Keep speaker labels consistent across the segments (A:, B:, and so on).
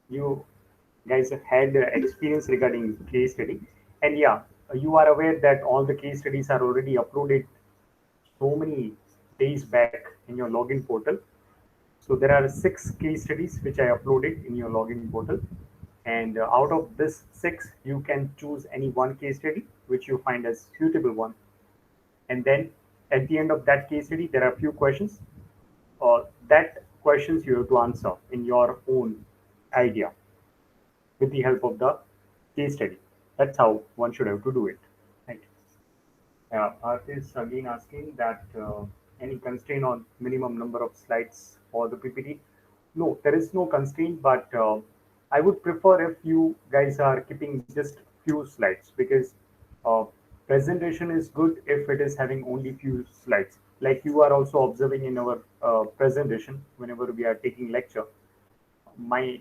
A: you guys had experience regarding case study, and yeah, you are aware that all the case studies are already uploaded so many days back in your login portal. So there are 6 case studies which I uploaded in your login portal, and out of this 6, you can choose any one case study which you find as suitable one, and then at the end of that case study, there are a few questions. That questions you have to answer in your own idea with the help of the case study. That's how one should have to do it. Right. Parth is again asking that any constraint on minimum number of slides for the PPT. No, there is no constraint, but I would prefer if you guys are keeping just few slides, because uh, presentation is good if it is having only few slides. Like you are also observing in our presentation whenever we are taking lecture, my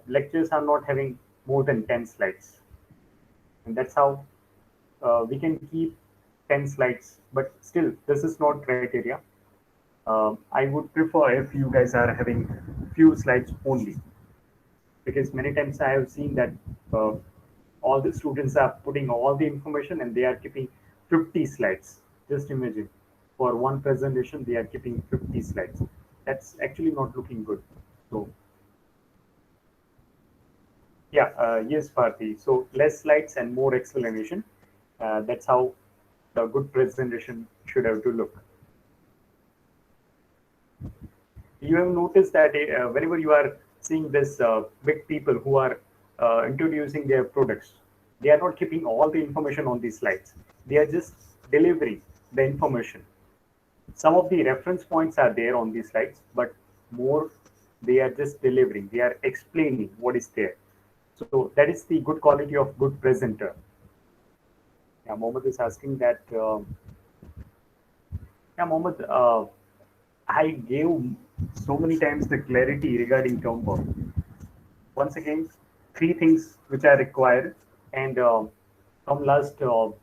A: lectures are not having more than 10 slides, and that's how we can keep 10 slides, but still this is not criteria. I would prefer if you guys are having few slides only, because many times I have seen that uh, all the students are putting all the information and they are keeping 50 slides. Just imagine, for one presentation they are keeping 50 slides. That's actually not looking good. So yeah, yes, Parthi. So less slides and more explanation. That's how the good presentation should have to look. You have noticed that whenever you are seeing this big people who are introducing their products, they are not keeping all the information on these slides. They are just delivering the information. Some of the reference points are there on these slides, but more they are just delivering. They are explaining what is there. So that is the good quality of good presenter. Yeah, Mohammed is asking that. Yeah, Mohammed, I gave so many times the clarity regarding term work. Once again, 3 things which are required, and from last 2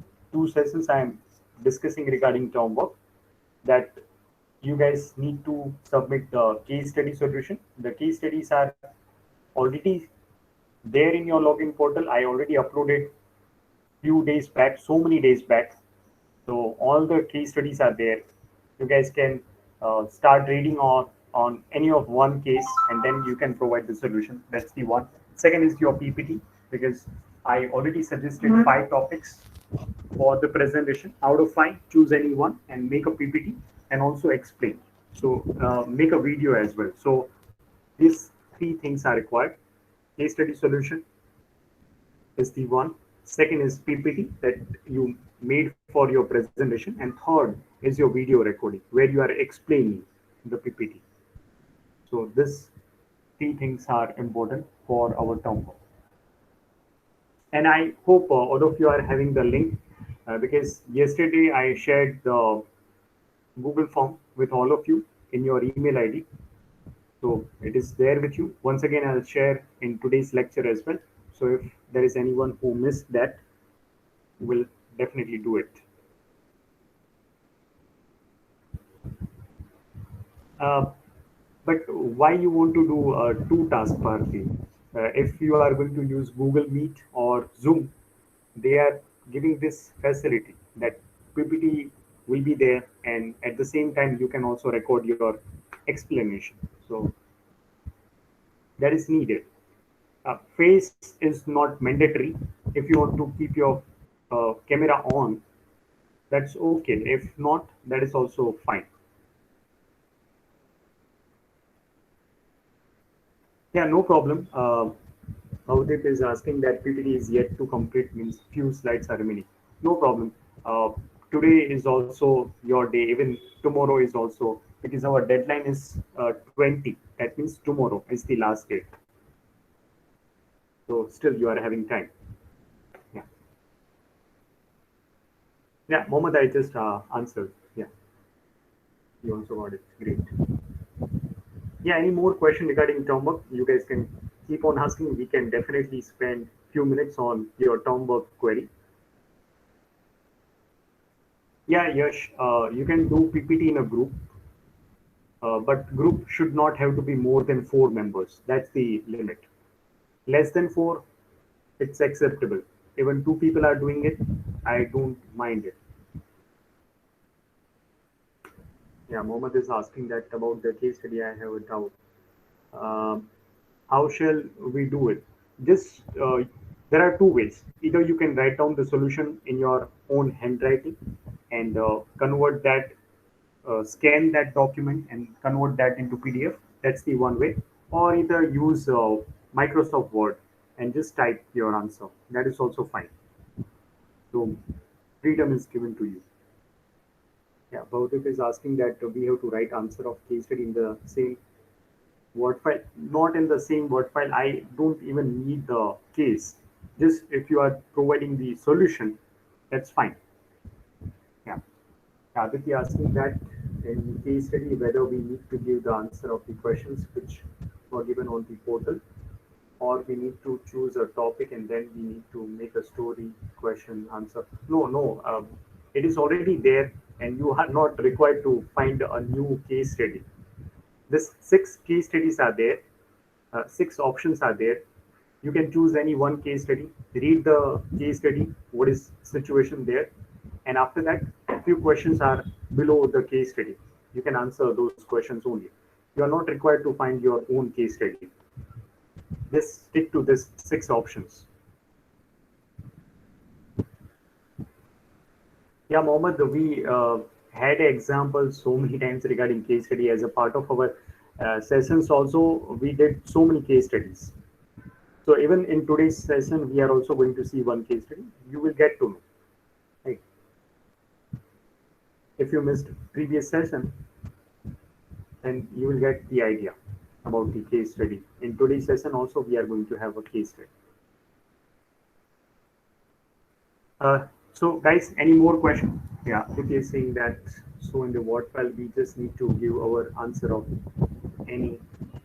A: sessions, I am discussing regarding term work, that you guys need to submit the case study solution. The case studies are already there in your login portal. I already uploaded few days back, so many days back. So all the case studies are there. You guys can start reading on any of one case, and then you can provide the solution. That's the one. Second is your PPT, because I already suggested 5 topics for the presentation. Out of 5, choose any one and make a PPT and also explain. So make a video as well. So these 3 things are required. Case study solution is the one. Second is PPT that you made for your presentation, and third is your video recording where you are explaining the PPT. So these 3 things are important for our town hall. And I hope all of you are having the link, because yesterday I shared the Google form with all of you in your email ID. So it is there with you. Once again, I'll share in today's lecture as well. So if there is anyone who missed that, we'll definitely do it. Uh, but why you want to do 2 task party? If you are going to use Google Meet or Zoom, they are giving this facility that PPT will be there, and at the same time you can also record your explanation. So that is needed. Face is not mandatory. If you want to keep your camera on, that's okay. If not, that is also fine. Yeah, no problem. Bhavdeep is asking that PPT is yet to complete, means few slides are remaining. No problem. Today is also your day. Even tomorrow is also, because our deadline is 20. That means tomorrow is the last date. So still you are having time. Yeah. Yeah, Mohammed, I just answered. Yeah, you also got it. Great. Yeah, any more question regarding term work? You guys can keep on asking. We can definitely spend few minutes on your term work query. Yeah, Yash, you can do PPT in a group. but group should not have to be more than 4 members. That's the limit. Less than 4, it's acceptable. Even 2 people are doing it, I don't mind it. Yeah, Mohammed is asking that about the case study. I have a doubt. Um, how shall we do it? Just there are 2 ways. Either you can write down the solution in your own handwriting and convert that, scan that document and convert that into PDF. That's the one way. Or either use Microsoft Word and just type your answer. That is also fine. So freedom is given to you. Yeah, Baudik is asking that we have to write answer of case study in the same Word file, not in the same Word file. I don't even need the case. Just if you are providing the solution, that's fine. Yeah. Aditya asking that in case study whether we need to give the answer of the questions which were given on the portal, or we need to choose a topic and then we need to make a story, question, answer. No, no. It is already there, and you are not required to find a new case study. This 6 case studies are there, 6 options are there. You can choose any one case study, read the case study, what is situation there, and after that, a few questions are below the case study. You can answer those questions only. You are not required to find your own case study. Just stick to this 6 options. Yeah, Mohammed, we had examples so many times regarding case study as a part of our sessions. Also, we did so many case studies. So even in today's session, we are also going to see one case study. You will get to know. Right? If you missed previous session, then you will get the idea about the case study. In today's session, also we are going to have a case study. So guys, any more questions? Yeah, it is saying that so in the word file we just need to give our answer of any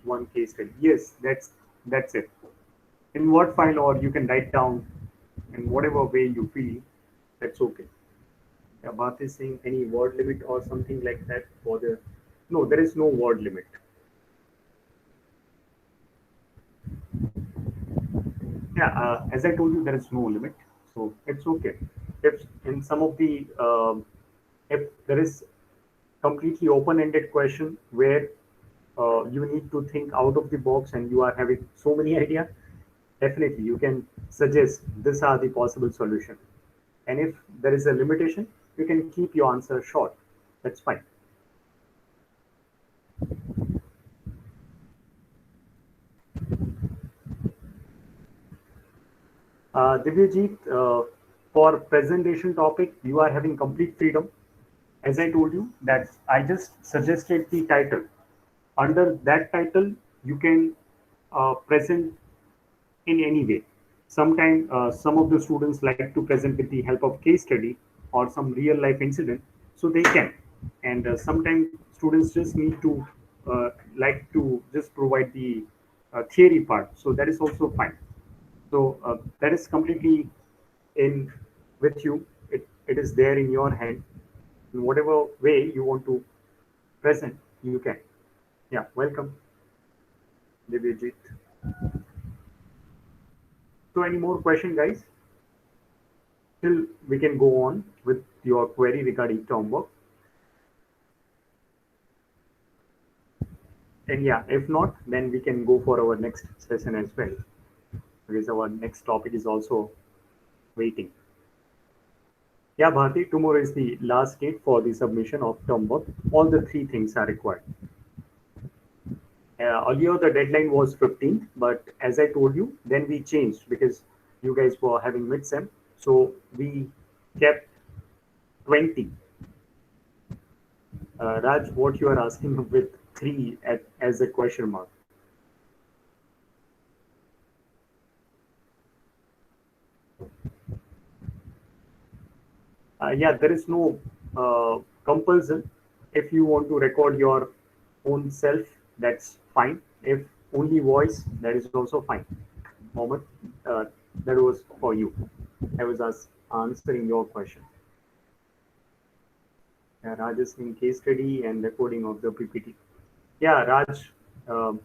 A: one case study. Yes, that's it. In word file, or you can write down in whatever way you feel. That's okay. Yeah, Bharat is saying any word limit or something like that for the. No, there is no word limit. Yeah, as I told you, there is no limit, so it's okay. If in some of the if there is completely open-ended question where you need to think out of the box and you are having so many ideas, definitely you can suggest these are the possible solution. And if there is a limitation, you can keep your answer short. That's fine. Divyajit, for presentation topic, you are having complete freedom. As I told you, that I just suggested the title. Under that title, you can present in any way. Sometimes some of the students like to present with the help of case study or some real life incident, so they can. And sometimes students just need to like to just provide the theory part, so that is also fine. So that is completely in with you. It is there in your hand. In whatever way you want to present, you can. Yeah, welcome, Divyajit. So any more question, guys? Still, we can go on with your query regarding term work. And yeah, if not, then we can go for our next session as well, because our next topic is also waiting. Yeah, Bharti, tomorrow is the last date for the submission of term work. All the 3 things are required. Earlier, the deadline was 15th, but as I told you, then we changed because you guys were having mid-sem. So we kept 20. Raj, what you are asking with 3 as a question mark? Yeah, there is no compulsion. If you want to record your own self, that's fine. If only voice, that is also fine. Mohammed, uh, that was for you. I was answering your question. Raj is in case study and recording of the PPT. Yeah, Raj, um,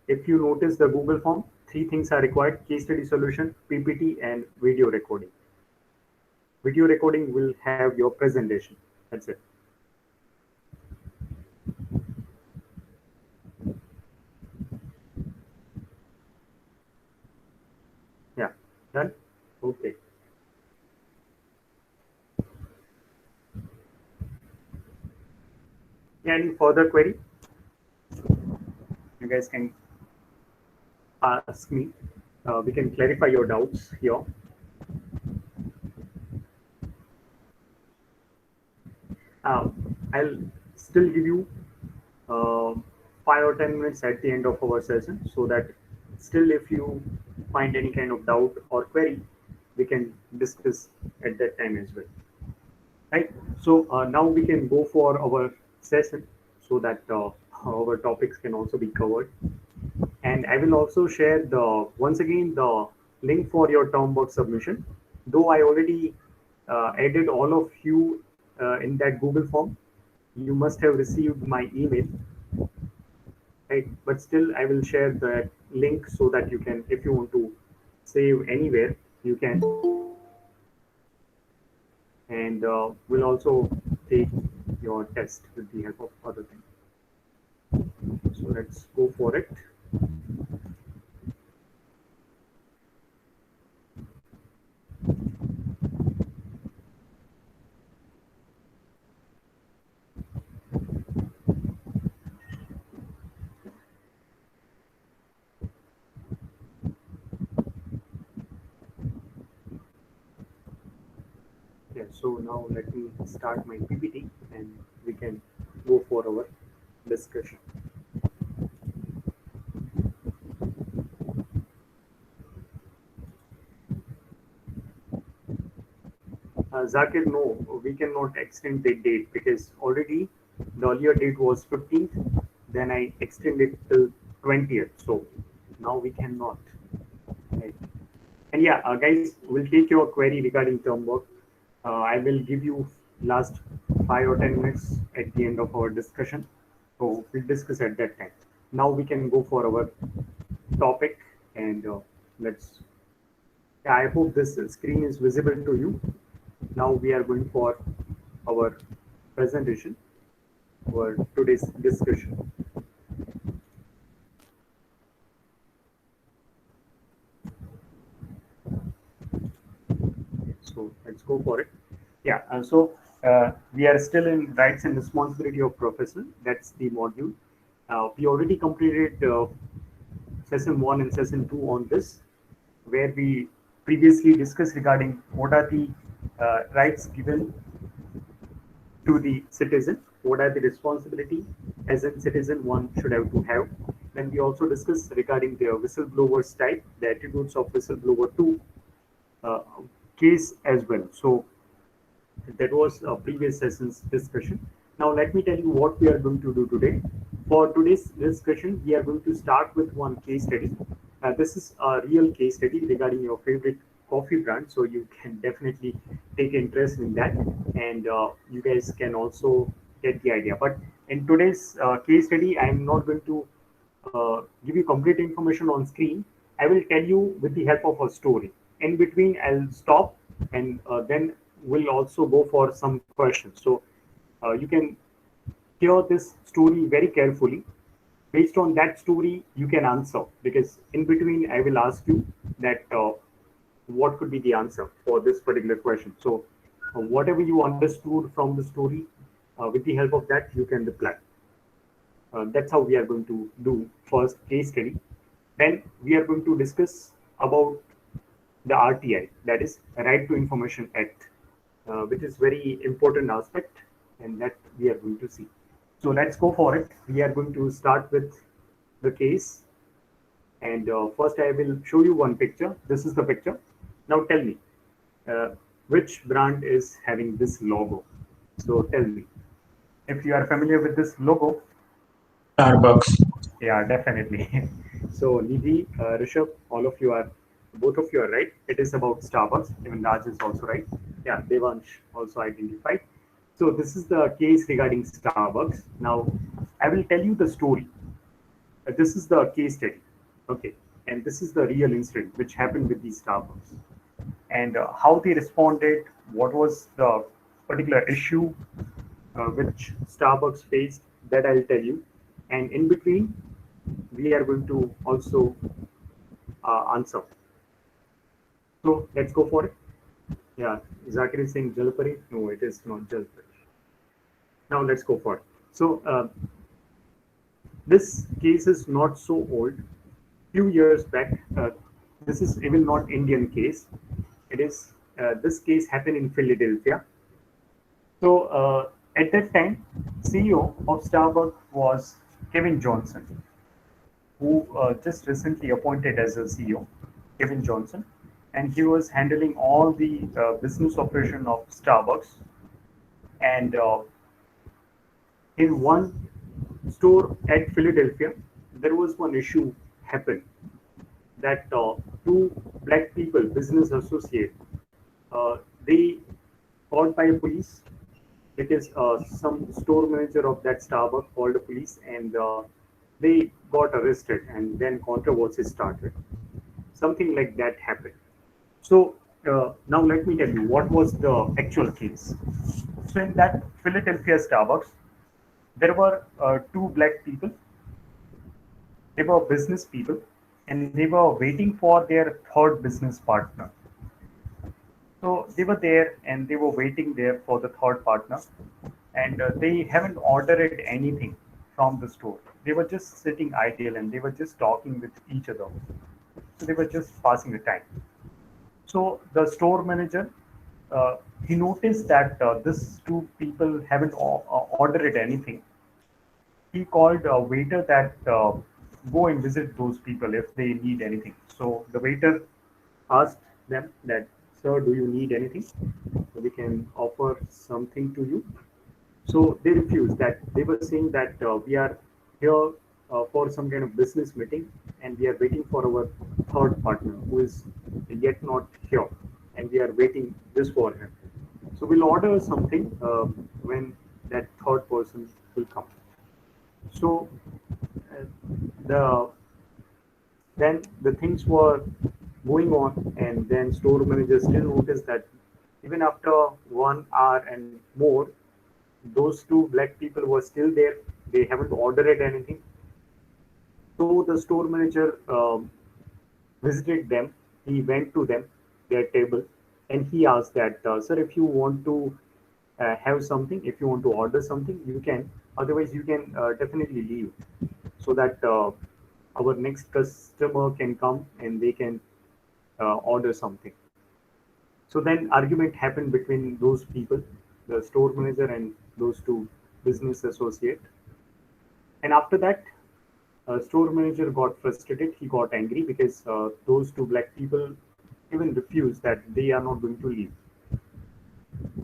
A: if you notice the Google form, three things are required: case study solution, PPT, and video recording. Video recording will have your presentation. That's it. Yeah, done. Okay. Any further query? You guys can ask me. We can clarify your doubts here. I'll still give you 5 or 10 minutes at the end of our session so that still if you find any kind of doubt or query, we can discuss at that time as well. Right. So now we can go for our session so that our topics can also be covered. And I will also share the once again the link for your term work submission. Though I already added all of you in that Google form, you must have received my email, right? But still, I will share that link so that you can, if you want to save anywhere, you can. And we'll also take your test with the help of other things. So let's go for it. Yeah, so now let me start my PPT and we can go for our discussion. Zakir, no, we cannot extend the date because already the earlier date was 15th, then I extended till 20th. So now we cannot. Right. And yeah, guys, we'll take your query regarding term work. I will give you last 5 or 10 minutes at the end of our discussion. So we'll discuss at that time. Now we can go for our topic and let's. Yeah, I hope this screen is visible to you. Now we are going for our presentation for today's discussion. So let's go for it. Yeah, we are still in rights and responsibility of professor. That's the module. We already completed session one and session two on this, where we previously discussed regarding what are the rights given to the citizen, what are the responsibility as a citizen one should have to have. Then we also discussed regarding the whistleblowers type, the attributes of whistleblower two uh, case as well. So that was a previous session's discussion. Now let me tell you what we are going to do today. For today's discussion, we are going to start with one case study. This is a real case study regarding your favorite coffee brand, so you can definitely take interest in that, and you guys can also get the idea. But in today's case study, I am not going to give you complete information on screen. I will tell you with the help of a story. In between, I'll stop and then we'll also go for some questions. So you can hear this story very carefully. Based on that story, you can answer because in between, I will ask you that what could be the answer for this particular question. So whatever you understood from the story, with the help of that, you can reply. That's how we are going to do first case study. Then we are going to discuss about the RTI, that is Right to Information Act, which is very important aspect, and that we are going to see. So let's go for it. We are going to start with the case, and first I will show you one picture. This is the picture. Now tell me, uh, which brand is having this logo? So tell me, if you are familiar with this logo.
B: Starbucks.
A: Yeah, definitely. So, Nidhi, Rishabh, all of you are, both of you are right. It is about Starbucks. Even Raj is also right. Yeah, Devansh also identified. So this is the case regarding Starbucks. Now, I will tell you the story. This is the case study, okay, and this is the real incident which happened with these Starbucks, and how they responded. What was the particular issue which Starbucks faced? That I'll tell you, and in between, we are going to also answer. So let's go for it. Yeah, Zakir is saying Jalpari. No, it is not Jalpari. Now let's go for it. So this case is not so old. Few years back, this is even not Indian case. It is this case happened in Philadelphia. So at that time, CEO of Starbucks was Kevin Johnson, who just recently appointed as a CEO, Kevin Johnson, and he was handling all the business operation of Starbucks. And in one store at Philadelphia, there was one issue happened that two black people, business associate, they called by police because some store manager of that Starbucks called the police and they got arrested and then controversy started. Something like that happened. So now let me tell you what was the actual case. So in that Philadelphia Starbucks, there were two black people. They were business people, and they were waiting for their third business partner. So they were there and they were waiting there for the third partner, and they haven't ordered anything from the store. They were just sitting idle and they were just talking with each other. So they were just passing the time. So the store manager, he noticed that these two people haven't ordered anything. He called a waiter that go and visit those people if they need anything. So the waiter asked them that, sir, do you need anything? So we can offer something to you. So they refused that. They were saying that we are here for some kind of business meeting and we are waiting for our third partner who is yet not here and we are waiting just for him. So we'll order something when that third person will come. So uh, the then the things were going on, and then store manager still noticed that even after 1 hour and more, those two black people were still there. They haven't ordered anything. So the store manager visited them. He went to them, their table, and he asked that, sir, if you want to have something, if you want to order something, you can. Otherwise, you can definitely leave so that our next customer can come and they can order something. So then argument happened between those people, the store manager and those two business associate. And after that, store manager got frustrated. He got angry because those two black people even refused that they are not going to leave.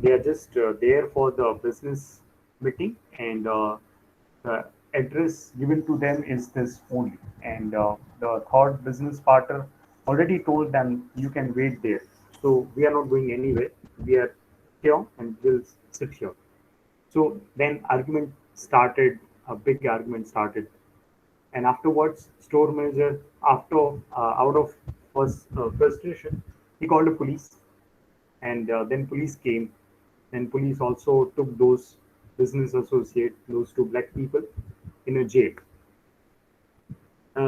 A: They are just there for the business meeting, and the address given to them is this only. And the third business partner already told them, you can wait there. So we are not going anywhere. We are here and we'll sit here. So then argument started, a big argument started. And afterwards, store manager, after out of frustration, he called the police, and then police came, and police also took those business associate, those two black people, in a jail.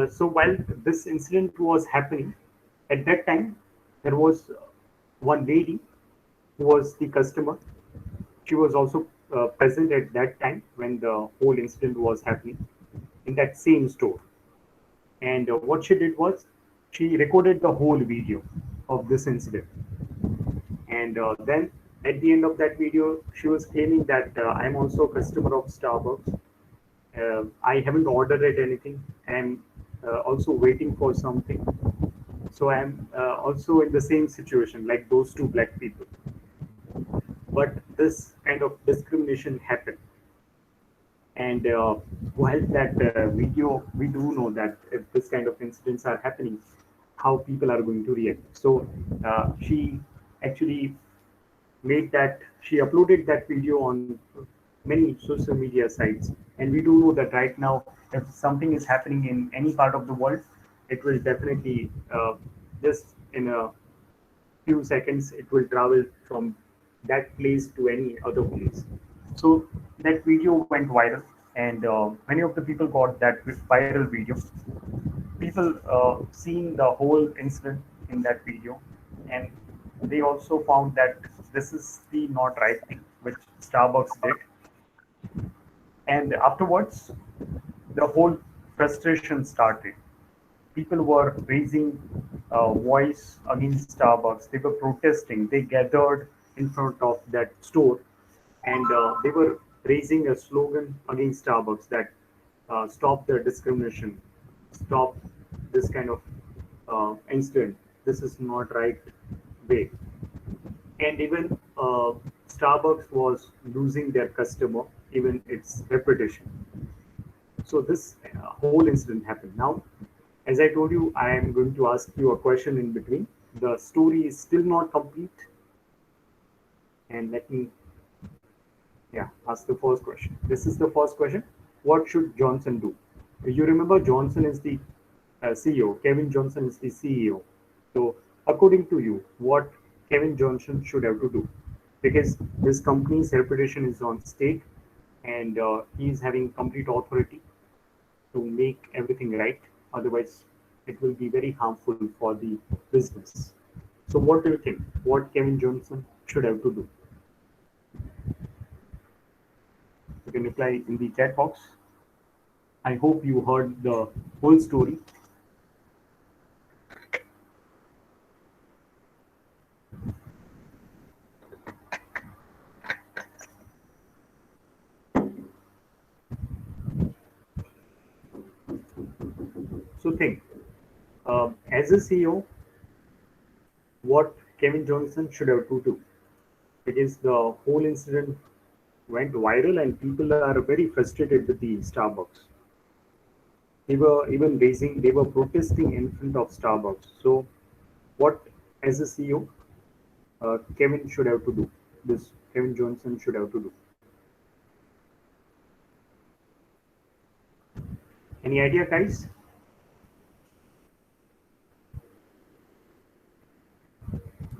A: So while this incident was happening, at that time there was one lady who was the customer. She was also present at that time when the whole incident was happening in that same store. And what she did was she recorded the whole video of this incident. And then at the end of that video, she was claiming that I'm also a customer of Starbucks. I haven't ordered anything. I'm also waiting for something. So I'm also in the same situation like those two black people. But this kind of discrimination happened. And while that video, we do know that if this kind of incidents are happening, how people are going to react. So she actually made that she uploaded that video on many social media sites, and we do know that right now, if something is happening in any part of the world, it will definitely just in a few seconds it will travel from that place to any other place. So that video went viral, and many of the people got that viral video. People seeing the whole incident in that video, and they also found that this is the not right thing which Starbucks did. And afterwards, the whole frustration started. People were raising voice against Starbucks. They were protesting. They gathered in front of that store, and they were raising a slogan against Starbucks that stop the discrimination, stop this kind of incident. This is not right way. And even Starbucks was losing their customer, even its reputation. So this whole incident happened. Now, as I told you, I am going to ask you a question in between. The story is still not complete, and let me, yeah, ask the first question. This is the first question. What should Johnson do? You remember Johnson is the CEO. Kevin Johnson is the CEO. So, according to you, what Kevin Johnson should have to do? Because his company's reputation is on stake, and he is having complete authority to make everything right. Otherwise, it will be very harmful for the business. So, what do you think? What Kevin Johnson should have to do? You can reply in the chat box. I hope you heard the whole story. So, think as a CEO, what Kevin Johnson should have to do, because the whole incident went viral and people are very frustrated with the Starbucks. They were even raising, they were protesting in front of Starbucks. So, what as a CEO, Kevin should have to do? This Kevin Johnson should have to do. Any idea, guys?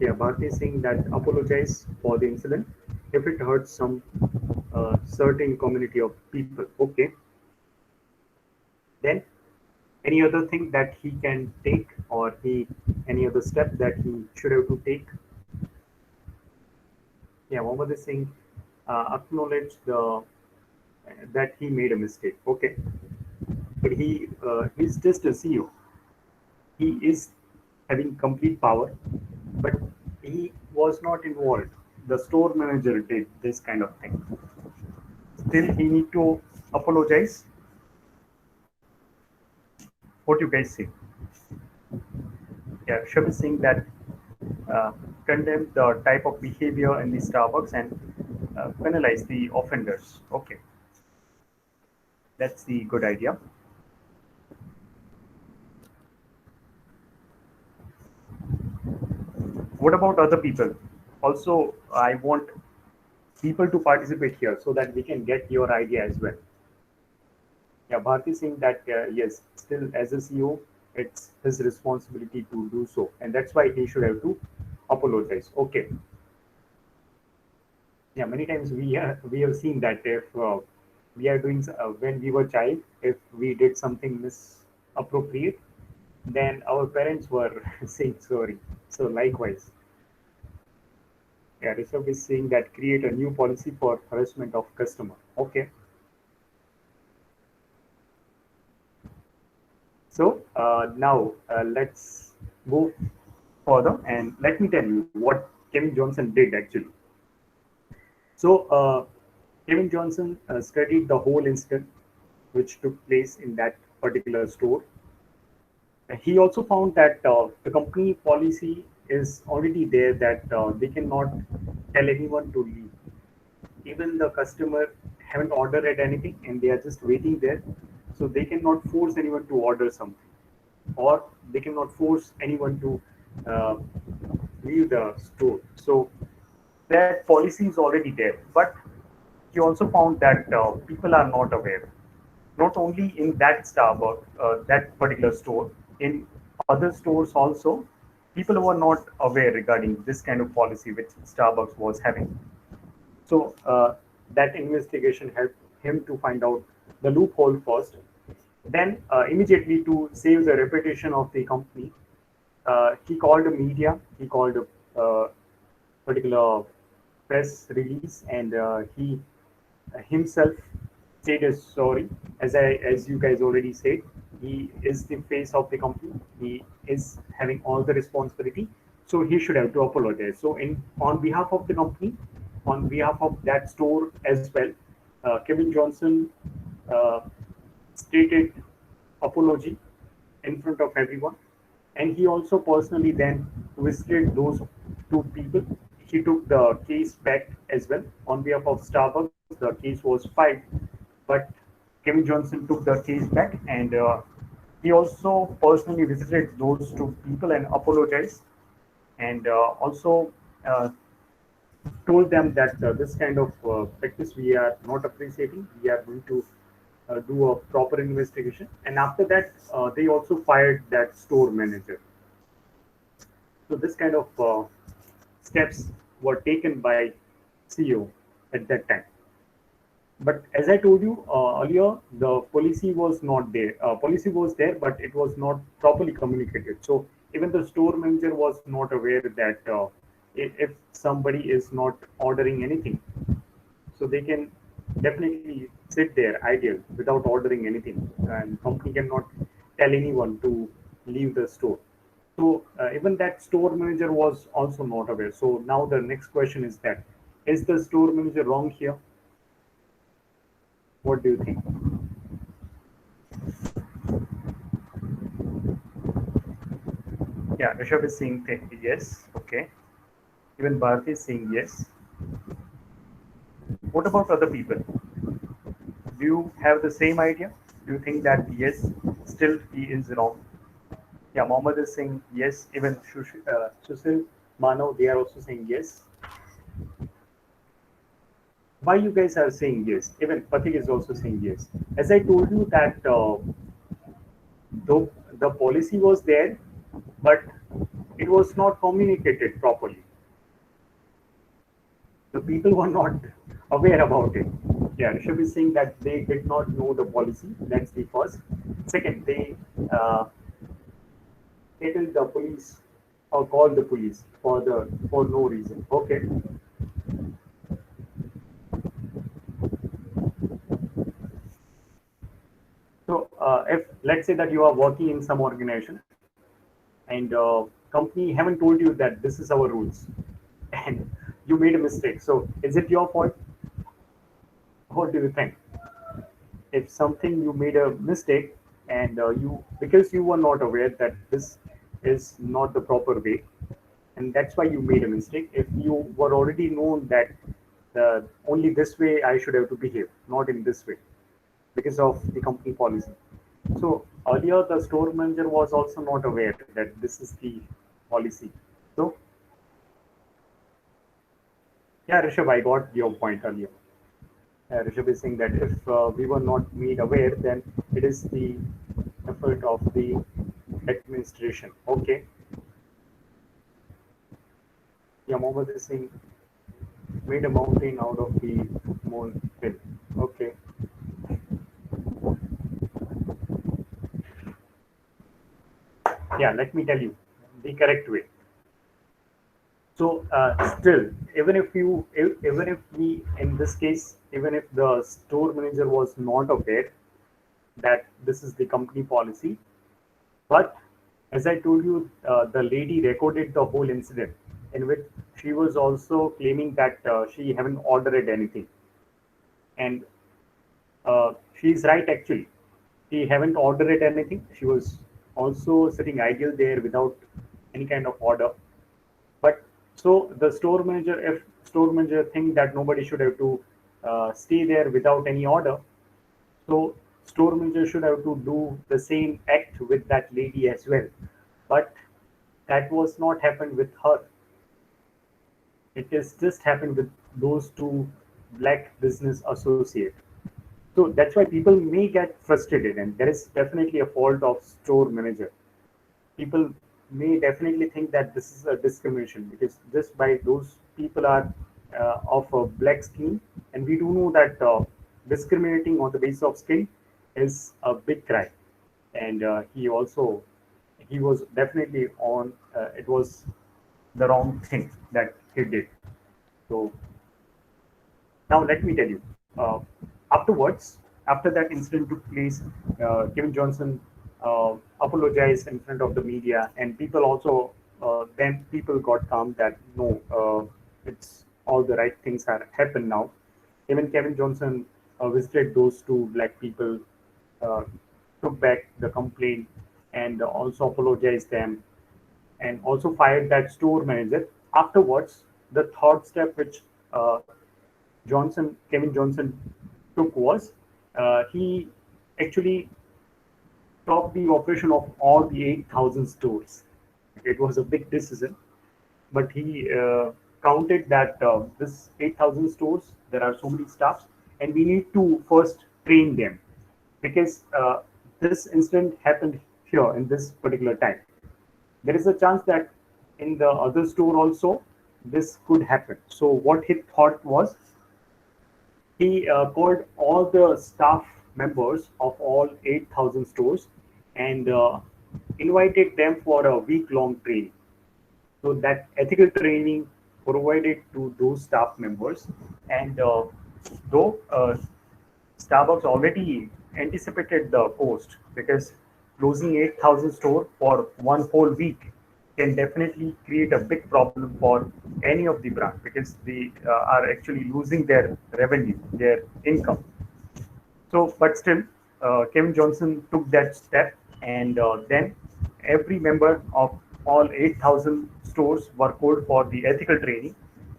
A: Yeah, Bharti is saying that apologize for the incident if it hurts some certain community of people. Okay, then any other thing that he can take, or he any other step that he should have to take? Yeah, Mohammed is saying acknowledge the that he made a mistake. Okay, but he's just a CEO. He is having complete power, but he was not involved. The store manager did this kind of thing. Still, he need to apologize. What do you guys say? Yeah, Shab is saying that condemn the type of behavior in the Starbucks and penalize the offenders. Okay, that's the good idea. What about other people? Also, I want people to participate here so that we can get your idea as well. Yeah, Bharti saying that yes, still as a CEO, it's his responsibility to do so, and that's why he should have to apologize. Okay. Yeah, many times we have seen that if we are doing when we were child, if we did something misappropriate, then our parents were saying sorry. So likewise, yeah, Rishabh is saying that create a new policy for harassment of customer. Okay. So now let's go further, and let me tell you what Kevin Johnson did actually. So Kevin Johnson studied the whole incident which took place in that particular store. He also found that the company policy is already there that they cannot tell anyone to leave. Even the customer haven't ordered anything and they are just waiting there, so they cannot force anyone to order something, or they cannot force anyone to uh, leave the store. So that policy is already there, but he also found that people are not aware. Not only in that Starbucks, that particular store, in other stores also, people were not aware regarding this kind of policy which Starbucks was having. So that investigation helped him to find out the loophole first. Then, immediately to save the reputation of the company, he called the media, he called a particular press release, and he himself said a sorry. As you guys already said, he is the face of the company. He is having all the responsibility, so he should have to apologize. So, in on behalf of the company, on behalf of that store as well, Kevin Johnson uh, stated apology in front of everyone. And he also personally then visited those two people. He took the case back as well on behalf of Starbucks. The case was filed, but Kevin Johnson took the case back, and he also personally visited those two people and apologized, and also uh, told them that this kind of practice we are not appreciating. We are going to do a proper investigation. And after that, they also fired that store manager. So this kind of steps were taken by CEO at that time. But as I told you earlier, the policy was not there. Policy was there, but it was not properly communicated. So even the store manager was not aware that if somebody is not ordering anything, so they can definitely sit there idle without ordering anything, and company cannot tell anyone to leave the store. So even that store manager was also not aware. So now the next question is that, is the store manager wrong here? What do you think? Yeah, Rishabh is saying yes. Okay. Even Bharati is saying yes. What about other people? Do you have the same idea? Do you think that yes, still he is wrong? Yeah, Mohammed is saying yes. Even Sushil, Manav, they are also saying yes. Why you guys are saying yes? Even Patik is also saying yes. As I told you that though the policy was there, but it was not communicated properly. The people were not aware about it. Yeah, Rishabh is saying that they did not know the policy. That's the first. Second, uh, they tell the police or call the police for no reason. Okay. So if let's say that you are working in some organization and company haven't told you that this is our rules, and you made a mistake. So is it your fault? What do you think? If something you made a mistake and you because you were not aware that this is not the proper way, and that's why you made a mistake. If you were already known that only this way I should have to behave, not in this way, because of the company policy. So earlier the store manager was also not aware that this is the policy. So yeah, Rishabh, I got your point earlier. Rishabh is saying that if we were not made aware, then it is the effort of the administration. Okay. Yeah, Mohammed is saying made a mountain out of the molehill. Okay. Yeah, let me tell you the correct way. So still, even if we, in this case, even if the store manager was not aware that this is the company policy, but as I told you, the lady recorded the whole incident in which she was also claiming that she haven't ordered anything, and she's right actually. She haven't ordered anything. She was also sitting idle there without any kind of order. But so the store manager, if store manager think that nobody should have to stay there without any order, so store manager should have to do the same act with that lady as well. But that was not happened with her. It has just happened with those two black business associates. So that's why people may get frustrated, and there is definitely a fault of store manager. People may definitely think that this is a discrimination because just by those people are of a black skin, and we do know that discriminating on the basis of skin is a big crime, and he was definitely on. It was the wrong thing that he did. So now, let me tell you, afterwards, after that incident took place, Kevin Johnson apologized in front of the media, and people also, then people got calm that no, it's all the right things are happen now. Even Kevin Johnson visited those two black people, uh, took back the complaint, and also apologized them, and also fired that store manager. Afterwards, the third step which Kevin Johnson took was he actually stopped the operation of all the 8,000 stores. It was a big decision, but he counted that this 8,000 stores, there are so many staffs, and we need to first train them because this incident happened here in this particular time. There is a chance that in the other store also this could happen. So what he thought was he called all the staff members of all 8,000 stores and invited them for a week-long training. So that ethical training provided to those staff members, and though Starbucks already anticipated the post because closing 8,000 store for one whole week can definitely create a big problem for any of the brand because they are actually losing their revenue, their income. So, but still, Kevin Johnson took that step, and then every member of all 8,000 stores were called for the ethical training,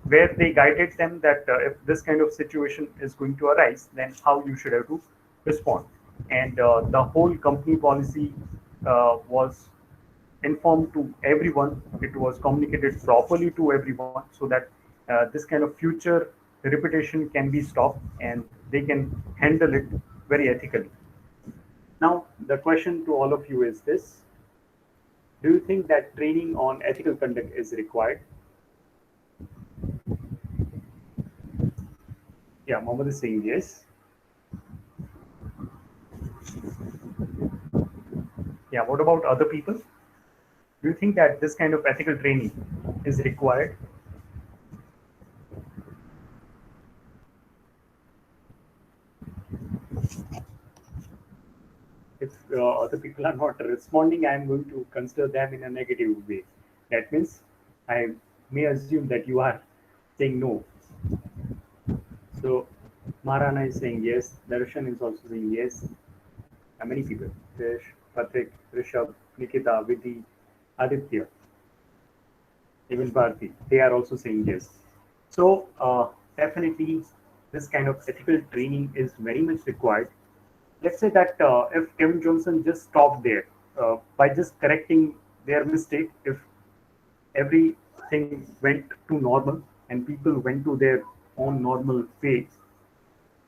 A: where they guided them that if this kind of situation is going to arise, then how you should have to respond. And the whole company policy was informed to everyone. It was communicated properly to everyone so that this kind of future repetition can be stopped and they can handle it very ethically. Now, the question to all of you is this: do you think that training on ethical conduct is required? Yeah, Mohammed is saying yes. Yeah, what about other people? Do you think that this kind of ethical training is required? If other people are not responding, I am going to consider them in a negative way. That means I may assume that you are saying no. So Marana is saying yes. Darshan is also saying yes. Many people: Krish, Patrick, Rishabh, Nikita, Vidhi, Aditya, even Bharti, they are also saying yes. So definitely, this kind of ethical training is very much required. Let's say that if Kevin Johnson just stopped there by just correcting their mistake, if everything went to normal and people went to their own normal way,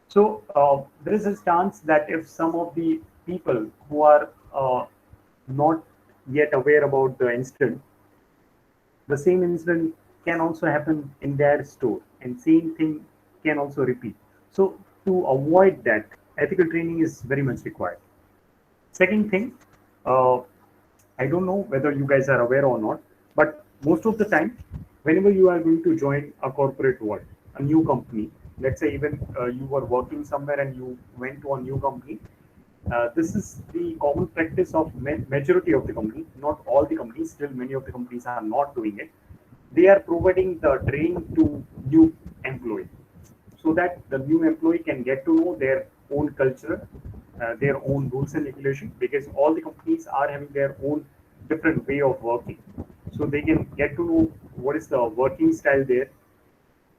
A: so there is a chance that if some of the people who are not yet aware about the incident, the same incident can also happen in their store, and same thing can also repeat. So to avoid that, ethical training is very much required. Second thing, uh, I don't know whether you guys are aware or not, but most of the time, whenever you are going to join a corporate world, a new company, let's say even you were working somewhere and you went to a new company, this is the common practice of majority of the company, not all the companies. Still, many of the companies are not doing it. They are providing the training to new employee so that the new employee can get to know their own culture, their own rules and regulation, because all the companies are having their own different way of working. So they can get to know what is the working style there.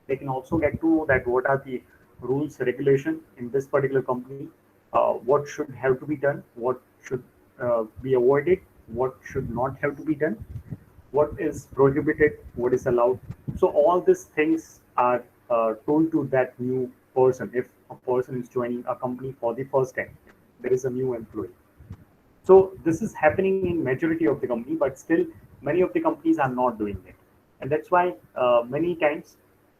A: They can also get to know that what are the rules, regulation in this particular company, what should have to be done, what should be avoided, what should not have to be done. what is prohibited, what is allowed. So all these things are told to that new person. If a person is joining a company for the first time, there is a new employee. So this is happening in majority of the company, but still many of the companies are not doing it, and that's why many times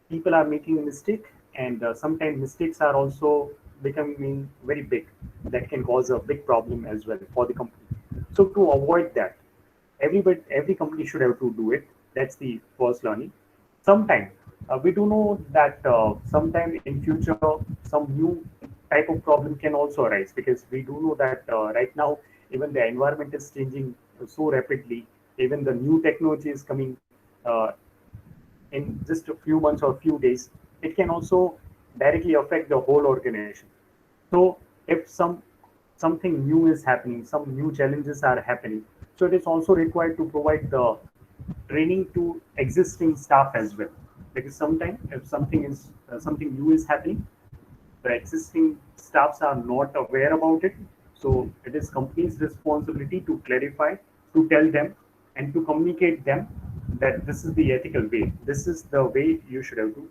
A: people are making a mistake, and sometimes mistakes are also becoming very big. That can cause a big problem as well for the company. So to avoid that, every company should have to do it. That's the first learning. Sometime we do know that sometime in future some new type of problem can also arise, because we do know that right now even the environment is changing so rapidly. Even the new technology is coming uh, in just a few months or few days. It can also directly affect the whole organization. So if something new is happening, some new challenges are happening, so it is also required to provide the training to existing staff as well. Because sometimes if something new is happening, the existing staffs are not aware about it. So it is company's responsibility to clarify, to tell them, and to communicate them that this is the ethical way. This is the way you should have to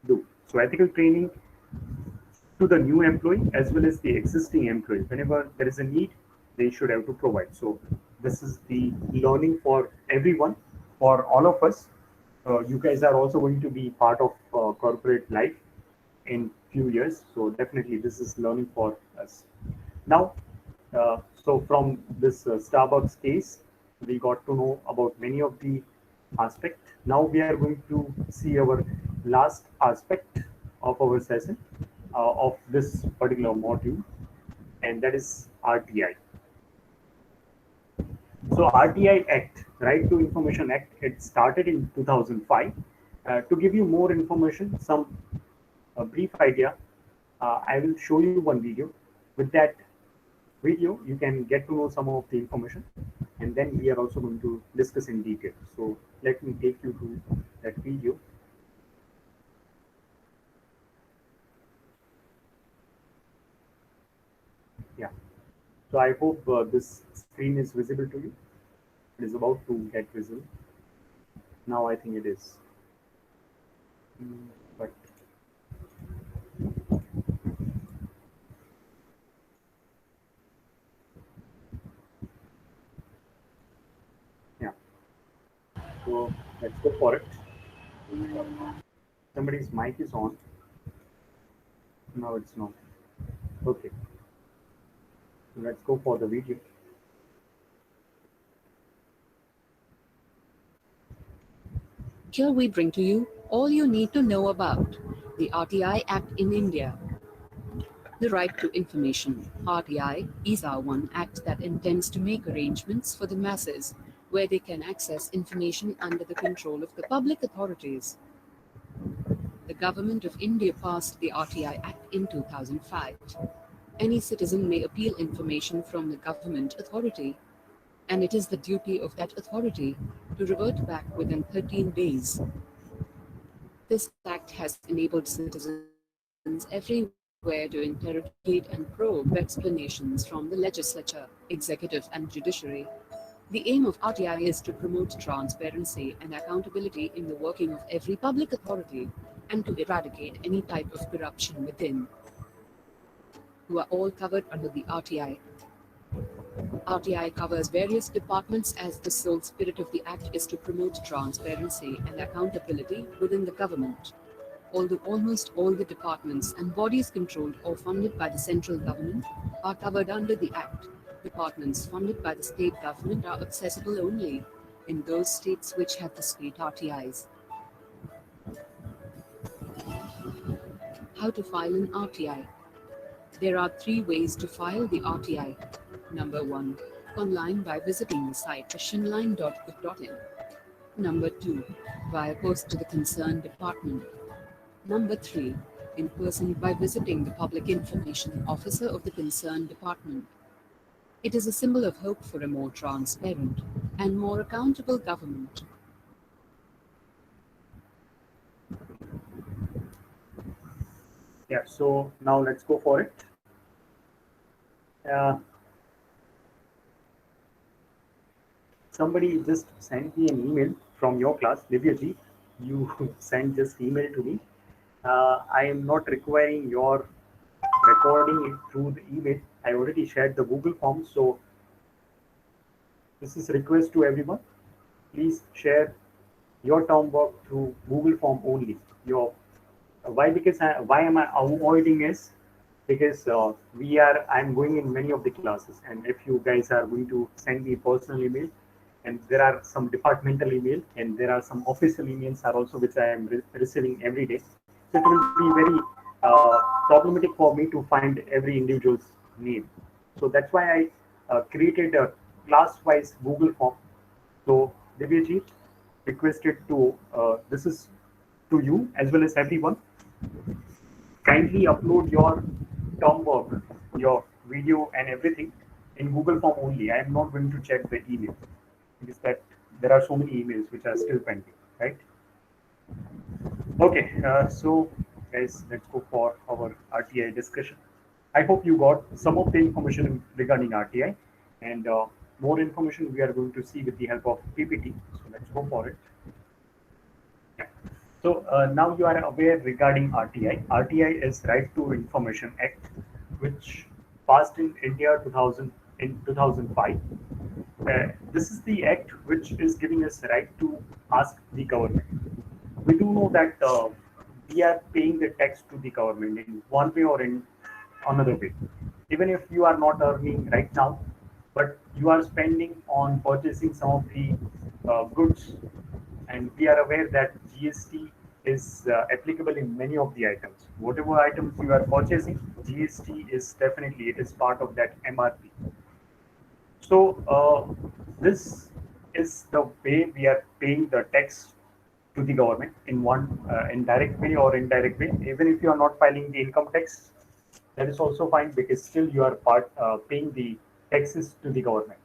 A: do. So ethical training to the new employee as well as the existing employee. Whenever there is a need, they should have to provide. So this is the learning for everyone, for all of us. You guys are also going to be part of corporate life in few years. So definitely this is learning for us. Now, so from this Starbucks case, we got to know about many of the aspects. Now we are going to see our last aspect of our session of this particular module, and that is RTI. So RTI Act, Right to Information Act, it started in 2005. To give you more information, some brief idea, I will show you one video. With that video, you can get to know some of the information, and then we are also going to discuss in detail. So let me take you to that video. Yeah. So I hope this screen is visible to you. It is about to get visible. Now I think it is. But yeah. So let's go for it. Somebody's mic is on. Now it's not. Okay. So let's go for the video.
C: Here we bring to you all you need to know about the RTI Act in India. The Right to Information (RTI) is our one act that intends to make arrangements for the masses where they can access information under the control of the public authorities. The Government of India passed the RTI Act in 2005. Any citizen may appeal information from the government authority, and it is the duty of that authority to revert back within 13 days. This act has enabled citizens everywhere to interrogate and probe explanations from the legislature, executive, and judiciary. The aim of RTI is to promote transparency and accountability in the working of every public authority and to eradicate any type of corruption within, who are all covered under the RTI. RTI covers various departments as the sole spirit of the Act is to promote transparency and accountability within the government. Although almost all the departments and bodies controlled or funded by the central government are covered under the Act, departments funded by the state government are accessible only in those states which have the state RTIs. How to file an RTI? There are three ways to file the RTI. Number 1. Online by visiting the site questionline.gov.in. Number 2. Via post to the concerned department. Number 3. In person by visiting the Public Information Officer of the concerned department. It is a symbol of hope for a more transparent and more accountable government.
A: Yeah. So now let's go for it. Uh, somebody just sent me an email from your class, Divyaji. You sent this email to me. I am not requiring your recording it through the email. I already shared the Google form, so this is request to everyone. Please share your term work through Google form only. Your why? Because why am I avoiding is because I'm going in many of the classes, and if you guys are going to send me personal email, and there are some departmental email, and there are some official emails are also which I am receiving every day. So it will be very problematic for me to find every individual's name. So that's why I created a class-wise Google form. So Divyaji requested to this is to you as well as everyone. Kindly upload your term work, your video and everything in Google form only. I am not going to check the email because that there are so many emails which are still pending, right? Okay, so guys, let's go for our RTI discussion. I hope you got some of the information regarding RTI, and more information we are going to see with the help of PPT. So let's go for it. Yeah. So now you are aware regarding RTI. RTI is Right to Information Act, which passed in India 2000 in 2005. This is the act which is giving us right to ask the government. We do know that we are paying the tax to the government in one way or in another way. Even if you are not earning right now, but you are spending on purchasing some of the goods, and we are aware that GST is applicable in many of the items. Whatever items you are purchasing, GST is definitely it is part of that MRP. So this is the way we are paying the tax to the government in one indirect way or indirect way. Even if you are not filing the income tax, that is also fine because still you are paying the taxes to the government.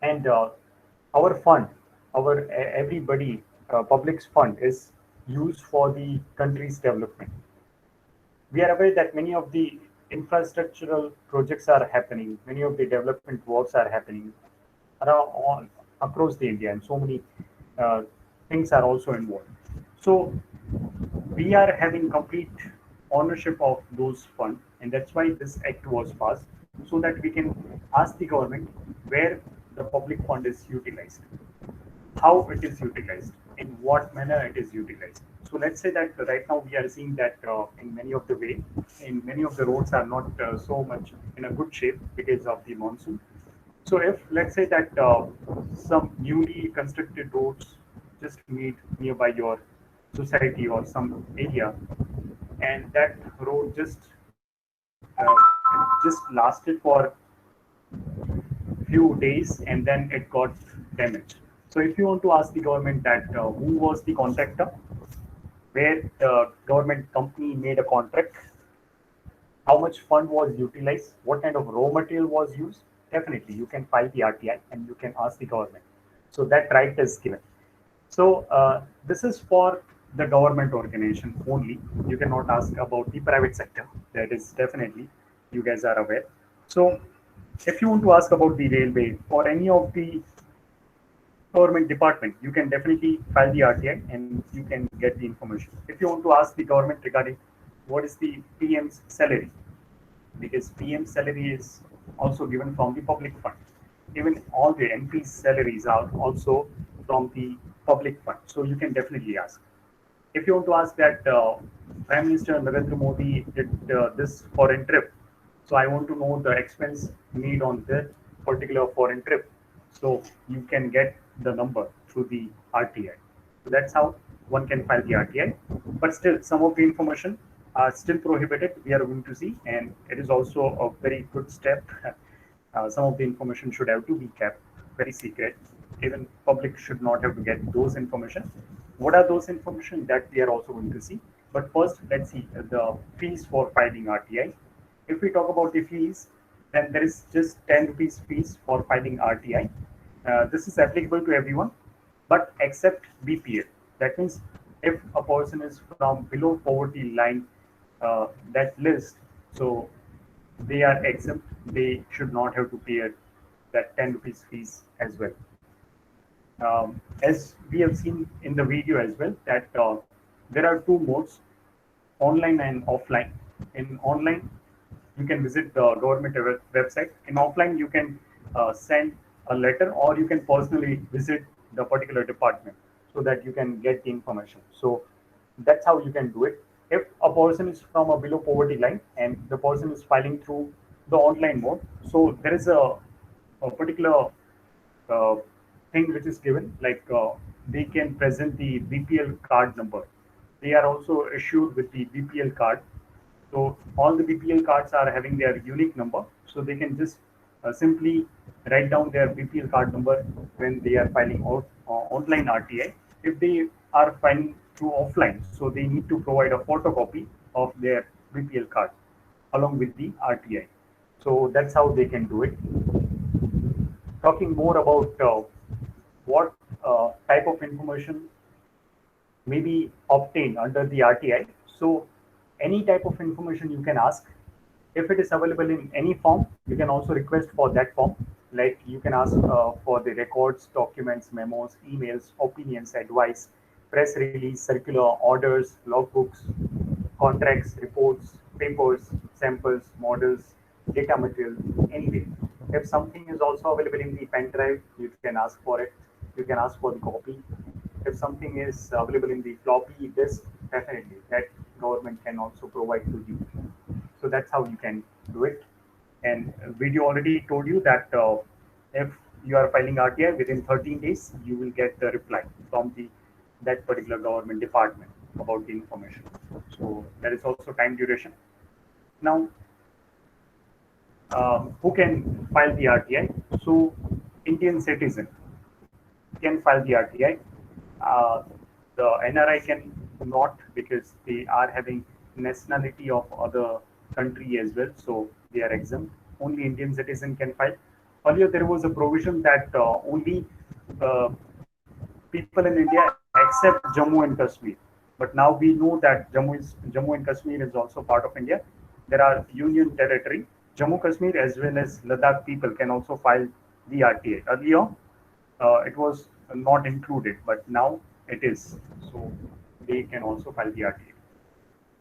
A: And our fund, our everybody public's fund is used for the country's development. We are aware that many of the infrastructural projects are happening, many of the development works are happening around all across the India, and so many uh, things are also involved. So we are having complete ownership of those funds, and that's why this act was passed, so that we can ask the government where the public fund is utilized, how it is utilized, in what manner it is utilized. So let's say that right now we are seeing that in many of the way, in many of the roads are not so much in a good shape because of the monsoon. So if let's say that some newly constructed roads just meet nearby your society or some area, and that road just lasted for few days and then it got damaged. So if you want to ask the government that who was the contractor, where the government company made a contract, how much fund was utilized, what kind of raw material was used, definitely you can file the RTI and you can ask the government. So that right is given. So this is for the government organization only. You cannot ask about the private sector. That is definitely you guys are aware. So if you want to ask about the railway or any of the government department, you can definitely file the RTI and you can get the information. If you want to ask the government regarding what is the PM's salary, because PM salary is also given from the public fund. Even all the MP's salaries are also from the public fund. So you can definitely ask. If you want to ask that Prime Minister Narendra Modi did this foreign trip, so I want to know the expense made on that particular foreign trip. So you can get the number through the RTI. So that's how one can file the RTI. But still, some of the information are still prohibited. We are going to see, and it is also a very good step. Some of the information should have to be kept very secret. Even public should not have to get those information. What are those information that we are also going to see? But first, let's see the fees for filing RTI. If we talk about the fees, then there is just 10 rupees fees for filing RTI. This is applicable to everyone, but except BPL. That means if a person is from below poverty line, that list, so they are exempt. They should not have to pay that 10 rupees fees as well. As we have seen in the video as well, that there are two modes, online and offline. In online, you can visit the government website. In offline, you can send a letter, or you can personally visit the particular department so that you can get the information. So that's how you can do it. If a person is from a below poverty line and the person is filing through the online mode, so there is a particular uh, thing which is given, like they can present the BPL card number. They are also issued with the BPL card. So all the BPL cards are having their unique number. So they can just simply write down their BPL card number when they are filing out online RTI. If they are filing through offline, so they need to provide a photocopy of their BPL card along with the RTI. So that's how they can do it. Talking more about what type of information may be obtained under the RTI. So any type of information you can ask. If it is available in any form, you can also request for that form. Like you can ask for the records, documents, memos, emails, opinions, advice, press release, circular, orders, logbooks, contracts, reports, papers, samples, models, data material, anyway. If something is also available in the pen drive, you can ask for it. You can ask for the copy. If something is available in the floppy disk, definitely that government can also provide to you. So that's how you can do it. And video already told you that if you are filing RTI within 13 days, you will get the reply from the that particular government department about the information. So there is also time duration. Now, who can file the RTI? So Indian citizen can file the RTI. The NRI can not, because they are having nationality of other country as well, so they are exempt. Only Indian citizen can file. Earlier, there was a provision that only uh, people in India except Jammu and Kashmir. But now we know that Jammu and Kashmir is also part of India. There are union territory. Jammu Kashmir as well as Ladakh people can also file the RTI. Earlier, it was not included, but now it is. So they can also file the RTI.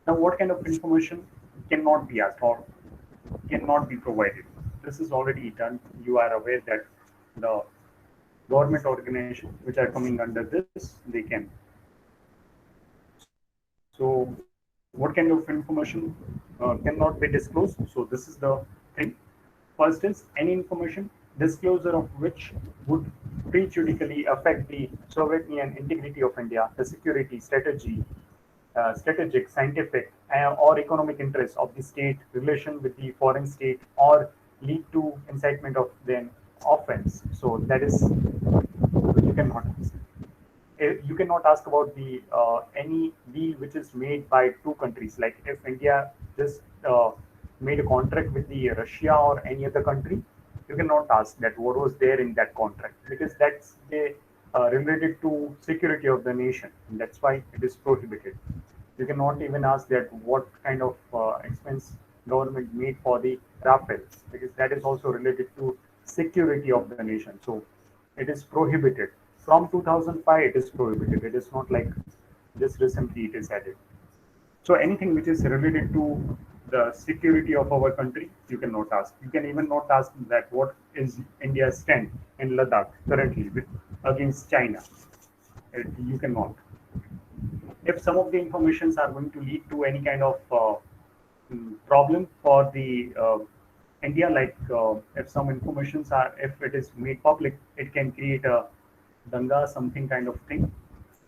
A: Now, what kind of information cannot be asked or cannot be provided? This is already done. You are aware that the government organization which are coming under this, they can. So, what kind of information cannot be disclosed? So, this is the thing. First is any information disclosure of which would prejudicially affect the sovereignty and integrity of India, the security, strategic, scientific, or economic interests of the state, relation with the foreign state, or lead to incitement of the offense. So that is you cannot ask. You cannot ask about the any deal which is made by two countries. Like if India just made a contract with the Russia or any other country, you cannot ask that what was there in that contract, because that's the related to security of the nation, and that's why it is prohibited. You cannot even ask that what kind of expense government made for the Rafales, because that is also related to security of the nation. So it is prohibited. From 2005, it is prohibited. It is not like just recently it is added. So anything which is related to the security of our country, you cannot ask. You can even not ask that what is India's stand in Ladakh currently against China. You cannot. If some of the informations are going to lead to any kind of problem for the India, like if some informations are, if it is made public, it can create a danga, something kind of thing.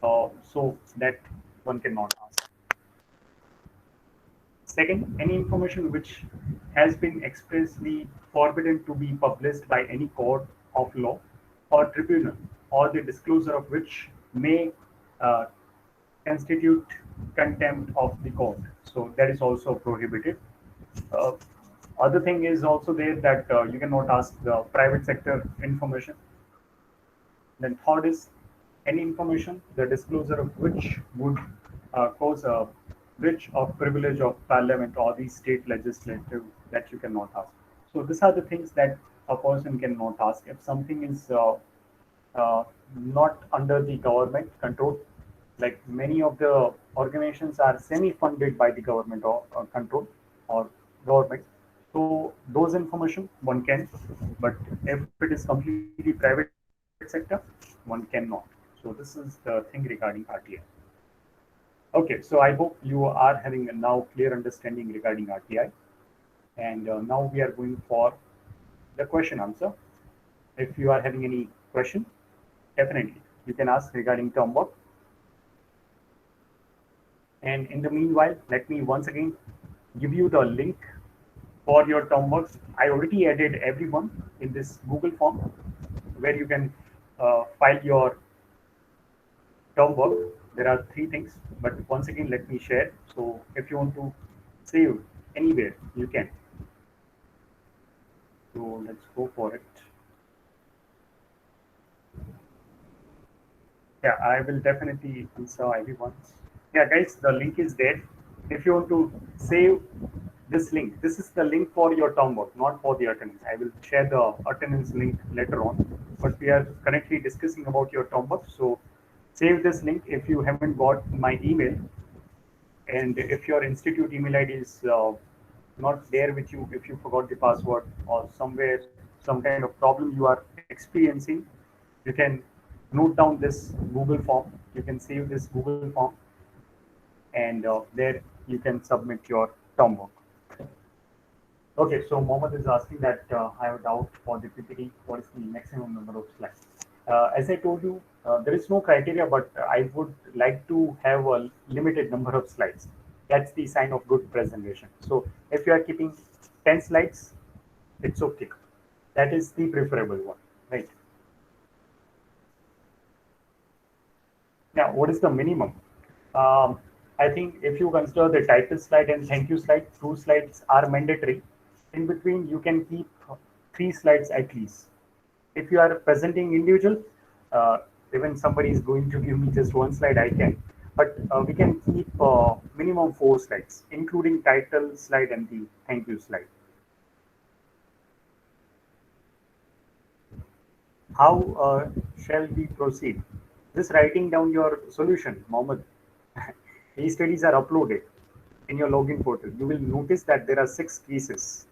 A: So that one cannot ask. Second, any information which has been expressly forbidden to be published by any court of law or tribunal, or the disclosure of which may uh, constitute contempt of the court. So that is also prohibited. Uh, Other thing is also there that you cannot ask the private sector information. Then third is any information, the disclosure of which would cause a breach of privilege of parliament or the state legislative, that you cannot ask. So these are the things that a person cannot ask. If something is not under the government control. Like many of the organizations are semi-funded by the government or control or government. So those information one can, but if it is completely private sector, one cannot. So this is the thing regarding RTI. Okay, so I hope you are having a now clear understanding regarding RTI, and now we are going for the question answer. If you are having any question, definitely you can ask regarding term work. And in the meanwhile, let me once again give you the link for your term works. I already added everyone in this Google form where you can file your term work. There are three things, but once again, let me share. So if you want to save anywhere, you can. So let's go for it. Yeah, I will definitely answer everyone's. Yeah, guys, the link is there. If you want to save this link, this is the link for your term work, not for the attendance. I will share the attendance link later on, but we are currently discussing about your term work. So save this link if you haven't got my email, and if your institute email ID is not there with you, if you forgot the password or somewhere some kind of problem you are experiencing, you can note down this Google form. You can save this Google form, and there you can submit your term work. Okay, so Mohammed is asking that I have a doubt for the PPT. What is the maximum number of slides? As I told you, there is no criteria, but I would like to have a limited number of slides. That's the sign of good presentation. So if you are keeping 10 slides, it's okay. That is the preferable one, right? Now, what is the minimum? I think if you consider the title slide and thank you slide, two slides are mandatory. In between, you can keep three slides at least. If you are presenting individual, uh, even somebody is going to give me just one slide, I can. But we can keep minimum four slides, including title slide and the thank you slide. How shall we proceed? Just writing down your solution, Mohammed. These studies are uploaded in your login portal. You will notice that there are 6 cases.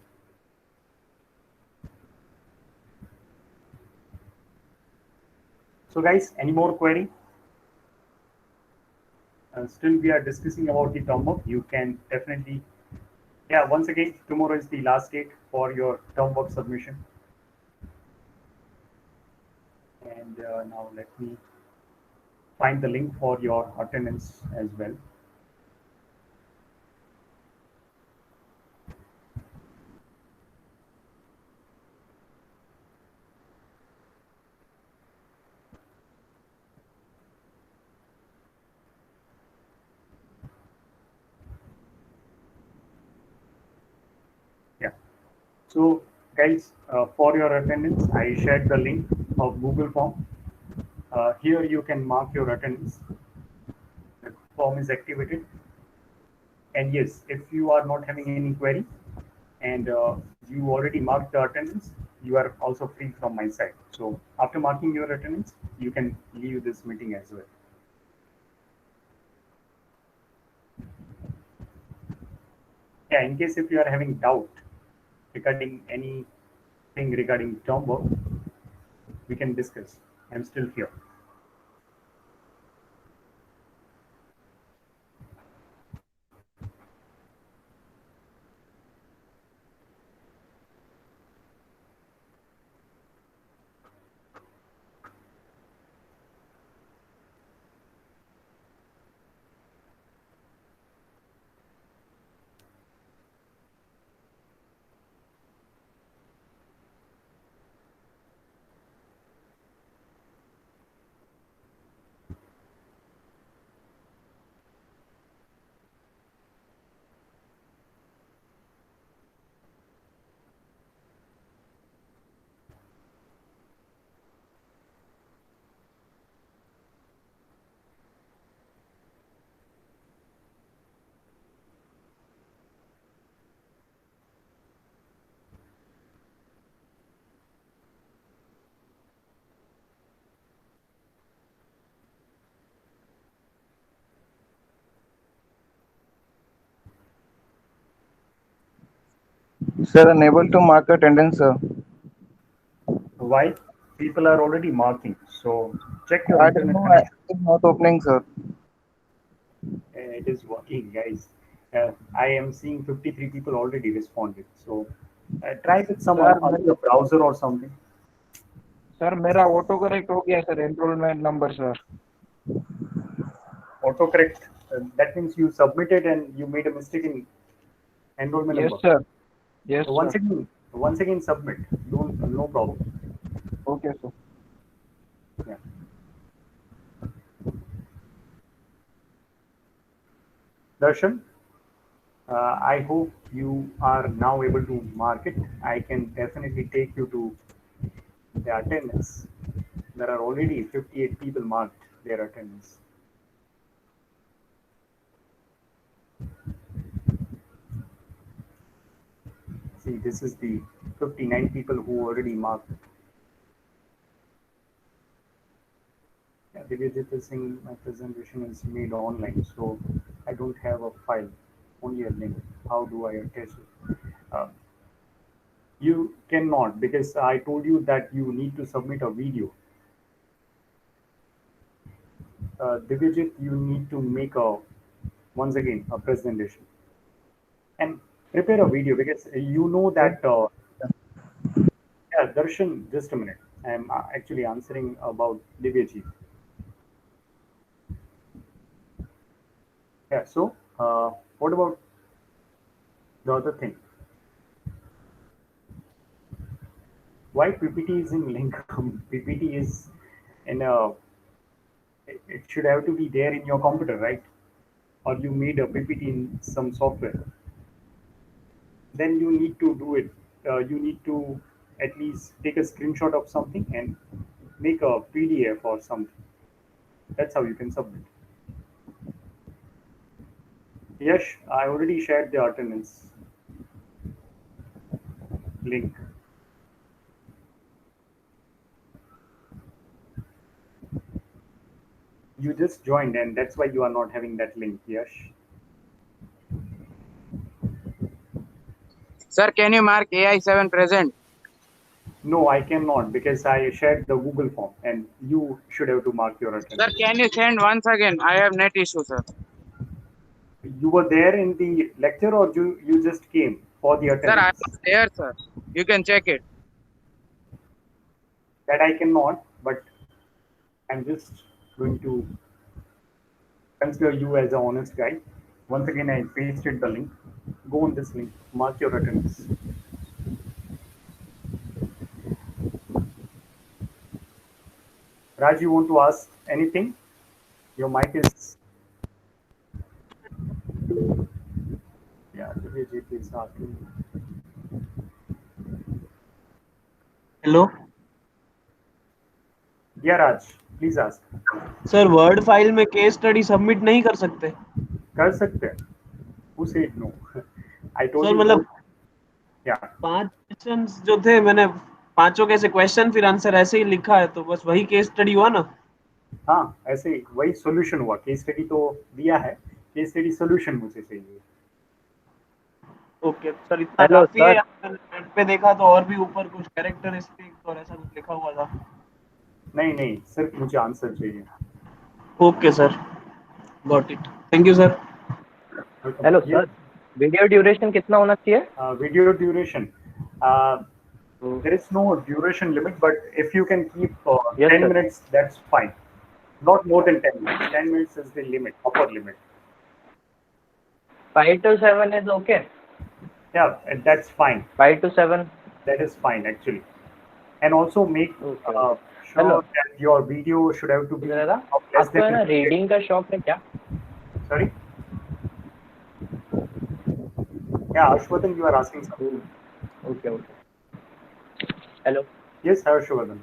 A: So guys, any more query? Still we are discussing about the term work. You can definitely, yeah, once again, tomorrow is the last date for your term work submission. And now let me find the link for your attendance as well. Yeah. So guys, for your attendance, I shared the link of Google form. Here you can mark your attendance. The form is activated. And yes, if you are not having any query and you already marked the attendance, you are also free from my side. So after marking your attendance, you can leave this meeting as well. Yeah, in case if you are having doubt regarding anything regarding term work, we can discuss. I'm still here.
B: Sir, unable to mark attendance, sir.
A: Why? People are already marking. So check your
B: I don't
A: internet
B: know.
A: connection.
B: It's not opening, sir.
A: It is working, guys. I am seeing 53 people already responded. So try with some
D: sir
A: other browser or something.
D: Sir मेरा auto correct हो गया sir enrolment number sir
A: Autocorrect. That means you submitted and you made a mistake in enrollment
D: yes
A: number.
D: Sir yes
A: So
D: sir
A: once again submit. No problem.
D: Okay sir
A: Yeah. Darshan, I hope you are now able to mark it. I can definitely take you to the attendance. There are already 58 people marked their attendance. See, this is the 59 people who already marked. Yeah, Divyajit is saying my presentation is made online, so I don't have a file, only a link. How do I attach it? You cannot, because I told you that you need to submit a video. Divyajit, you need to make once again a presentation and prepare a video, because you know that. Yeah, Darshan, just a minute. I'm actually answering about Divyajit. Yeah, so what about the other thing? Why PPT is in link? PPT is in a. It should have to be there in your computer, right? Or you made a PPT in some software. Then you need to do it. You need to at least take a screenshot of something and make a PDF or something. That's how you can submit. Yes, I already shared the attendance link. You just joined, and that's why you are not having that link. Yes.
D: Sir, can you mark AI7 present?
A: No, I cannot, because I shared the Google form, and you should have to mark your
D: Sir,
A: attendance.
D: can you send once again? I have net issue, sir.
A: You were there in the lecture, or you just came for the
D: Sir, I
A: attendance?
D: was there, sir. You can check it.
A: That I cannot, but I'm just going to consider you as an honest guy. Once again, I pasted the link. Go on this link, mark your attendance. Raj, you want to ask anything? Your mic is. Yeah, Vijay is asking.
E: Hello
A: Yeah, Raj, please ask.
E: Sir word file में case study submit नहीं कर सकते
A: कर सकते हैं. Who said no? I told
E: sir
A: you.
E: मतलब
A: Yeah.
E: 5 questions जो थे मैंने पांचों कैसे क्वेश्चन फिर आंसर ऐसे ही लिखा है तो बस वही केस स्टडी हुआ ना
A: हाँ, ऐसे ही वही सॉल्यूशन हुआ. केस स्टडी तो दिया है, केस स्टडी सॉल्यूशन मुझे चाहिए.
E: ओके सर इतना
F: हेलो
E: काफी है.
F: सर.
E: नेट पे देखा तो और भी ऊपर कुछ कैरेक्टरिस्टिक्स और ऐसा कुछ लिखा हुआ था.
A: नहीं, सिर्फ मुझे आंसर चाहिए.
E: Okay sir got it. Thank you sir.
F: Hello sir, video duration कितना होना चाहिए?
A: Video duration. There is no duration limit, but if you can keep
F: Yes,
A: 10
F: sir.
A: minutes, that's fine. Not more than 10 minutes. 10 minutes is the limit, upper limit.
F: 5 to 7 is okay.
A: Yeah, and that's fine.
F: 5 to 7.
A: That is fine actually. And also make
F: Okay.
A: sure
F: Hello.
A: that your video should have to be
F: दादा,
A: of less
F: आपको है ना
A: than.
F: Reading का शौक है क्या?
A: Sorry? Yeah, Harshvardhan, you are asking something.
F: Okay okay. Hello.
A: Yes, Harshvardhan.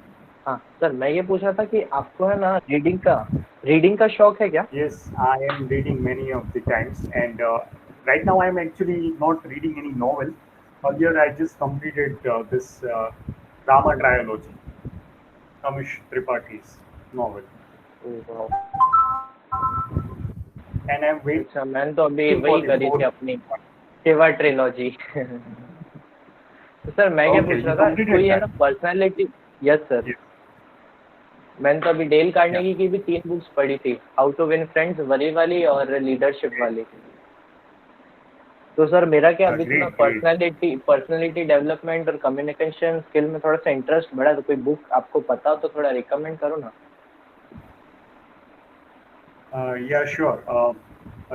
F: हाँ sir, मैं ये पूछ रहा था कि आपको है ना रीडिंग का शौक है क्या?
A: Yes, I am reading many of the times, and right now I am actually not reading any novel. Earlier, I just completed this Rama trilogy, Amish Tripaঠি's novel, and I'm waiting.
F: अच्छा, मैंने तो अभी वही करी थी अपनी शिवा ट्रिलॉजी. तो sir मैं क्या
A: Okay,
F: पूछ
A: you
F: रहा था,
A: completed
F: कोई है
A: that?
F: ना पर्सनालिटी। Yes sir,
A: Yes.
F: मैंने तो अभी डेल कार्नेगी
A: Yeah.
F: की भी 3 बुक्स पढ़ी थी, how to win friends worry वाली और लीडरशिप वाली। तो सर मेरा क्या अभी थोड़ा
A: Great, great.
F: पर्सनालिटी डेवलपमेंट और कम्युनिकेशन स्किल में थोड़ा सा इंटरेस्ट बढ़ा, तो कोई बुक आपको पता हो तो थोड़ा रिकमेंड करो ना।
A: Yeah, sure.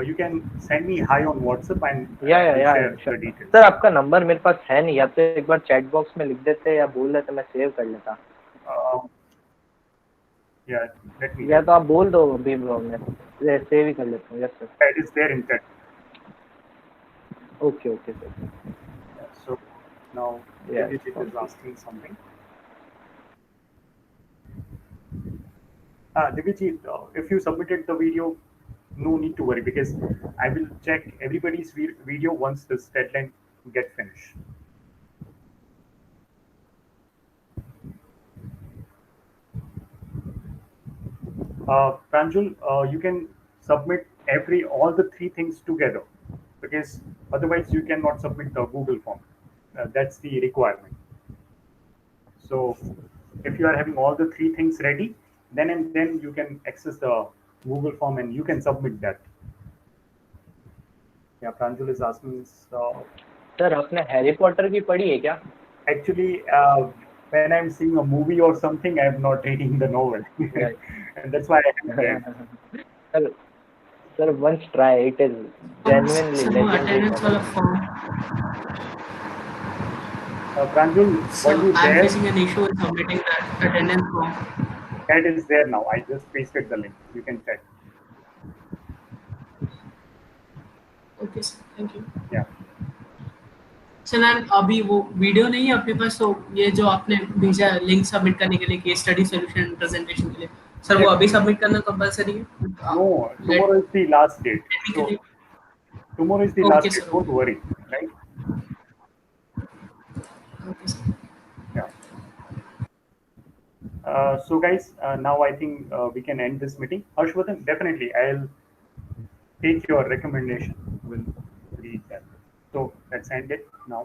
A: You can send me hi on WhatsApp and
F: या
A: I will share the
F: sure
A: details.
F: Sir, आपका नंबर मेरे पास है नहीं, या तो एक बार चैट बॉक्स में लिख देते या बोल देते, मैं सेव कर लेता।
A: Uh, yeah, let me
F: या
A: tell
F: तो
A: you.
F: आप बोल दो अभी, मैं सेव ही कर लेता हूँ। Yes sir,
A: That is there in chat.
F: Okay okay sir.
A: Yeah, so now
F: Yes,
A: Devjit is
F: okay.
A: asking something. Devjit, if you submitted the video, no need to worry because I will check everybody's video once this deadline get finished. Pranjul, you can submit all the three things together because otherwise you cannot submit the Google form. That's the requirement. So if you are having all the three things ready, then and then you can access the Google form and you can submit that. Yeah, Pranjul is asking.
F: Sir आपने Harry Potter की पढ़ी है क्या?
A: Actually, when I'm seeing a movie or something, I'm not reading the novel,
F: Right.
A: and that's why I haven't read.
F: Sir sir once try, it is genuinely
G: sir वो
F: legendary
G: attendance वाला
F: novel.
G: Form,
A: Pranjul,
G: sir
A: were you
G: I am
A: there?
G: Facing an issue in submitting that attendance form.
A: That is there now. I just pasted the link. You can check.
G: Okay sir, thank you
A: Yeah.
G: Sir. And अभी वो video नहीं है आपके पास, तो ये जो आपने भेजा है लिंक सबमिट करने के लिए केस स्टडी सॉल्यूशन प्रेजेंटेशन के लिए, सर वो अभी सबमिट करना कंपलसरी है?
A: No, tomorrow is the last date. So
G: technically
A: tomorrow is the
G: okay
A: last date.
G: Sir,
A: Don't worry, right?
G: Okay sir.
A: Yeah. So guys, now I think we can end this meeting. Harshvardhan, definitely I'll take your recommendation. We'll read that. So let's end it now.